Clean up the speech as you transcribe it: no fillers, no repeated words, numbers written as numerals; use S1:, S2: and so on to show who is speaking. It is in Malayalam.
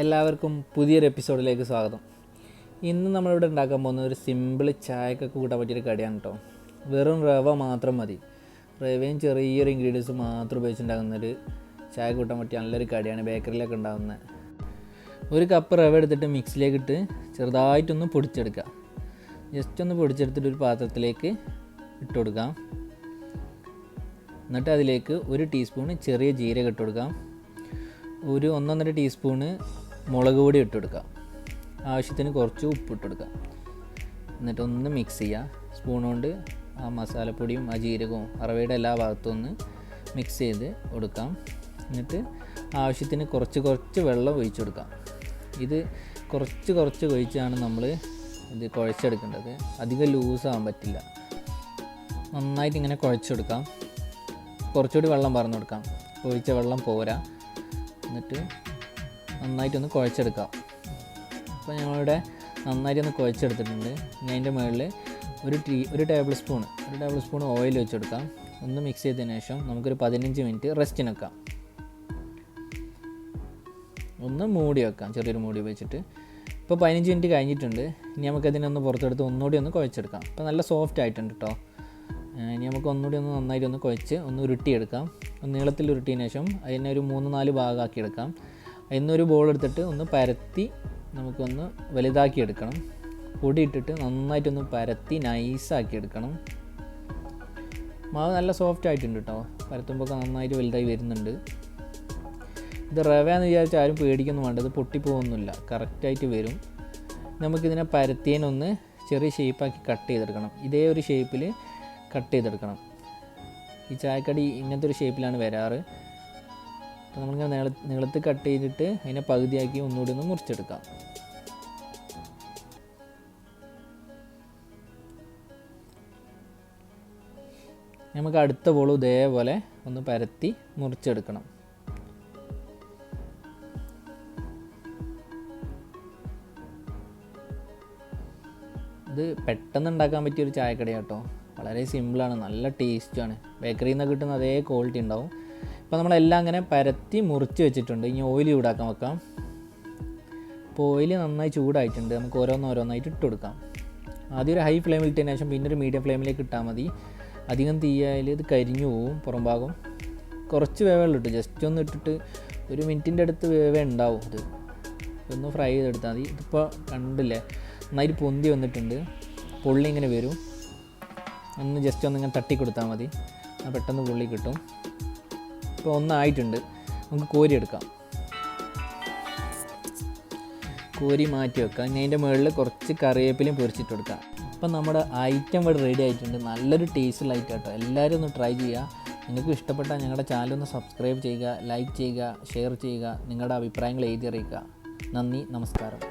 S1: എല്ലാവർക്കും പുതിയൊരു എപ്പിസോഡിലേക്ക് സ്വാഗതം. ഇന്ന് നമ്മളിവിടെ ഉണ്ടാക്കാൻ പോകുന്ന ഒരു സിമ്പിൾ ചായക്കൊക്കെ കൂട്ടാൻ പറ്റിയൊരു കടിയാണ് കേട്ടോ. വെറും റവ മാത്രം മതി. റവയും ചെറിയൊരു ഇൻഗ്രീഡിയൻസ് മാത്രം ഉപയോഗിച്ചുണ്ടാകുന്നൊരു ചായ കൂട്ടാൻ പറ്റിയ നല്ലൊരു കടിയാണ്, ബേക്കറിയിലൊക്കെ ഉണ്ടാകുന്നത്. ഒരു കപ്പ് റവ എടുത്തിട്ട് മിക്സിയിലേക്കിട്ട് ചെറുതായിട്ടൊന്ന് പൊടിച്ചെടുക്കുക. ജസ്റ്റ് ഒന്ന് പൊടിച്ചെടുത്തിട്ട് ഒരു പാത്രത്തിലേക്ക് ഇട്ട് കൊടുക്കാം. എന്നിട്ട് അതിലേക്ക് ഒരു ടീസ്പൂണ് ചെറിയ ജീരകം ഇട്ട് കൊടുക്കാം. ഒരു 1.5 ടീസ്പൂണ് മുളക് പൊടി ഇട്ട് കൊടുക്കാം. ആവശ്യത്തിന് കുറച്ച് ഉപ്പ് ഇട്ട് കൊടുക്കാം. എന്നിട്ടൊന്ന് മിക്സ് ചെയ്യുക. സ്പൂൺ കൊണ്ട് ആ മസാലപ്പൊടിയും ആ ജീരകവും റവയുടെ എല്ലാ ഭാഗത്തും ഒന്ന് മിക്സ് ചെയ്ത് കൊടുക്കാം. എന്നിട്ട് ആവശ്യത്തിന് കുറച്ച് വെള്ളം ഒഴിച്ച് കൊടുക്കാം. ഇത് കുറച്ച് ഒഴിച്ചാണ് നമ്മൾ ഇത് കുഴച്ചെടുക്കേണ്ടത്. അധികം ലൂസാകാൻ പറ്റില്ല. നന്നായിട്ട് ഇങ്ങനെ കുഴച്ചെടുക്കാം. കുറച്ചുകൂടി വെള്ളം പറഞ്ഞു കൊടുക്കാം. ഒഴിച്ച വെള്ളം പോരാ. എന്നിട്ട് നന്നായിട്ടൊന്ന് കുഴച്ചെടുക്കാം. അപ്പോൾ ഞങ്ങളിവിടെ നന്നായിട്ടൊന്ന് കുഴച്ചെടുത്തിട്ടുണ്ട്. ഇനി അതിൻ്റെ മുകളിൽ ഒരു ടേബിൾ സ്പൂൺ ഓയിൽ വെച്ച് കൊടുക്കാം. ഒന്ന് മിക്സ് ചെയ്തതിന് ശേഷം നമുക്കൊരു 15 മിനിറ്റ് റെസ്റ്റിന് വെക്കാം. ഒന്ന് മൂടി വെക്കാം, ചെറിയൊരു മൂടി വെച്ചിട്ട്. ഇപ്പോൾ 15 മിനിറ്റ് കഴിഞ്ഞിട്ടുണ്ട്. ഇനി നമുക്കതിനൊന്ന് പുറത്തെടുത്ത് ഒന്നുകൂടി ഒന്ന് കുഴച്ചെടുക്കാം. അപ്പോൾ നല്ല സോഫ്റ്റ് ആയിട്ടുണ്ട് കേട്ടോ. ഇനി നമുക്ക് ഒന്നുകൂടി ഒന്ന് നന്നായിട്ട് ഒന്ന് കുഴച്ച് ഒന്ന് ഉരുട്ടിയെടുക്കാം. നീളത്തിൽ ഉരുട്ടിയതിന് ശേഷം അതിനെ ഒരു 3-4 ഭാഗമാക്കി എടുക്കാം. അതിന്നൊരു ബോൾ എടുത്തിട്ട് ഒന്ന് പരത്തി നമുക്കൊന്ന് വലുതാക്കി എടുക്കണം. പൊടി ഇട്ടിട്ട് നന്നായിട്ടൊന്ന് പരത്തി നൈസാക്കി എടുക്കണം. മാവ് നല്ല സോഫ്റ്റ് ആയിട്ടുണ്ട് കേട്ടോ. പരത്തുമ്പോൾ നന്നായിട്ട് വലുതായി വരുന്നുണ്ട്. ഇത് റവയെന്ന് വിചാരിച്ചാൽ ആരും പേടിക്കൊന്നും വേണ്ട. ഇത് പൊട്ടിപ്പോകുന്നില്ല, കറക്റ്റായിട്ട് വരും. നമുക്കിതിനെ പരത്തിയതിനൊന്ന് ചെറിയ ഷേപ്പാക്കി കട്ട് ചെയ്തെടുക്കണം. ഇതേ ഒരു ഷേപ്പിൽ കട്ട് ചെയ്തെടുക്കണം. ഈ ചായക്കടി ഇങ്ങനത്തെ ഒരു ഷേപ്പിലാണ് വരാറ്. അപ്പോൾ നമ്മളിങ്ങനെ നീളത്തിൽ കട്ട് ചെയ്തിട്ട് അതിനെ പകുതിയാക്കി ഒന്നുകൂടി ഒന്ന് മുറിച്ചെടുക്കാം. നമുക്ക് അടുത്ത ബോളും ഇതേപോലെ ഒന്ന് പരത്തി മുറിച്ചെടുക്കണം. ഇത് പെട്ടെന്ന് ഉണ്ടാക്കാൻ പറ്റിയൊരു ചായക്കടിയാണ് കേട്ടോ. വളരെ സിമ്പിളാണ്, നല്ല ടേസ്റ്റുമാണ്. ബേക്കറിയിൽ നിന്ന് കിട്ടുന്ന അതേ ക്വാളിറ്റി ഉണ്ടാവും. ഇപ്പോൾ നമ്മളെല്ലാം അങ്ങനെ പരത്തി മുറിച്ച് വെച്ചിട്ടുണ്ട്. ഇനി ഓയിൽ ചൂടാക്കാൻ വെക്കാം. ഇപ്പോൾ ഓയിൽ നന്നായി ചൂടായിട്ടുണ്ട്. നമുക്ക് ഓരോന്നായിട്ട് ഇട്ട് കൊടുക്കാം. ആദ്യം ഒരു ഹൈ ഫ്ലെയിമിൽ ഇട്ടതിന് ശേഷം പിന്നെ ഒരു മീഡിയം ഫ്ലെയിമിലേക്ക് ഇട്ടാൽ മതി. അധികം തീയായാൽ ഇത് കരിഞ്ഞു പോവും. പുറം ഭാഗം കുറച്ച് വേവുള്ള ഇട്ട് ജസ്റ്റ് ഒന്ന് ഇട്ടിട്ട് 1 മിനിറ്റിൻ്റെ അടുത്ത് വേവേ ഉണ്ടാവും. ഇത് ഒന്ന് ഫ്രൈ ചെയ്തെടുത്താൽ മതി. ഇതിപ്പോൾ കണ്ടില്ലേ, നന്നായിട്ട് പൊന്തി വന്നിട്ടുണ്ട്. പൊള്ളി ഇങ്ങനെ വരും. ഒന്ന് ജസ്റ്റ് ഒന്നിങ്ങനെ തട്ടി കൊടുത്താൽ മതി. പെട്ടെന്ന് പൊള്ളി കിട്ടും. ഇപ്പോൾ ഒന്നായിട്ടുണ്ട്. നമുക്ക് കോരിയെടുക്കാം. കോരി മാറ്റി വെക്കാം. ഇനി അതിൻ്റെ മുകളിൽ കുറച്ച് കറിവേപ്പിലയും പൊരിച്ചിട്ട് കൊടുക്കാം. അപ്പം നമ്മുടെ ഐറ്റം ഇവിടെ റെഡി ആയിട്ടുണ്ട്. നല്ലൊരു ടേസ്റ്റുള്ള ഐറ്റം കേട്ടോ. എല്ലാവരും ഒന്ന് ട്രൈ ചെയ്യുക. നിങ്ങൾക്ക് ഇഷ്ടപ്പെട്ടാൽ ഞങ്ങളുടെ ചാനൽ ഒന്ന് സബ്സ്ക്രൈബ് ചെയ്യുക, ലൈക്ക് ചെയ്യുക, ഷെയർ ചെയ്യുക. നിങ്ങളുടെ അഭിപ്രായങ്ങൾ എഴുതി അറിയിക്കുക. നന്ദി, നമസ്കാരം.